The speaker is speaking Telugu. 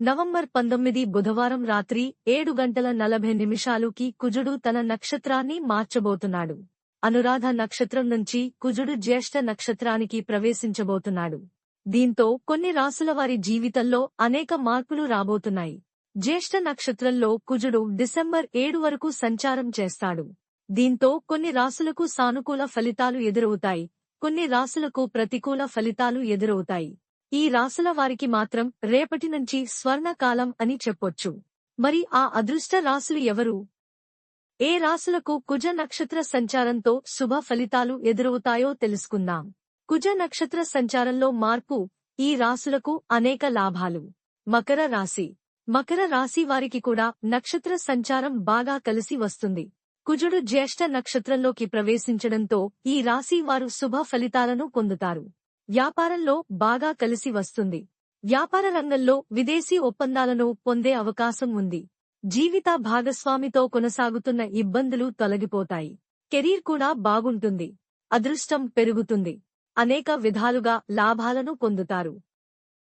నవంబర్ 19 బుధవారం రాత్రి 7:40 కుజుడు తన నక్షత్రాన్ని మార్చబోతున్నాడు. అనురాధ నక్షత్రం నుంచి కుజుడు జ్యేష్ఠ నక్షత్రానికి ప్రవేశించబోతున్నాడు. దీంతో కొన్ని రాసుల వారి జీవితంలో అనేక మార్పులు రాబోతున్నాయి. జ్యేష్ఠ నక్షత్రంలో కుజుడు డిసెంబర్ 7 వరకు సంచారం చేస్తాడు. దీంతో కొన్ని రాసులకు సానుకూల ఫలితాలు ఎదురవుతాయి, కొన్ని రాసులకు ప్రతికూల ఫలితాలు ఎదురవుతాయి. ఈ రాసుల వారికి మాత్రం రేపటి నుంచి స్వర్ణకాలం అని చెప్పొచ్చు. మరి ఆ అదృష్ట రాసులు ఎవరు? ఏ రాసులకు కుజ నక్షత్ర సంచారంతో శుభ ఫలితాలు ఎదురవుతాయో తెలుసుకుందాం. కుజ నక్షత్ర సంచారంలో మార్పు ఈ రాసులకు అనేక లాభాలు. మకర రాశి. మకర రాశి వారికి కూడా నక్షత్ర సంచారం బాగా కలిసి వస్తుంది. కుజుడు జ్యేష్ఠ నక్షత్రంలోకి ప్రవేశించడంతో ఈ రాశి వారు శుభ ఫలితాలను పొందుతారు. వ్యాపారంలో బాగా కలిసి వస్తుంది. వ్యాపార రంగంలో విదేశీ ఒప్పందాలను పొందే అవకాశం ఉంది. జీవిత భాగస్వామితో కొనసాగుతున్న ఇబ్బందులు తొలగిపోతాయి. కెరీర్ కూడా బాగుంటుంది. అదృష్టం పెరుగుతుంది. అనేక విధాలుగా లాభాలను పొందుతారు.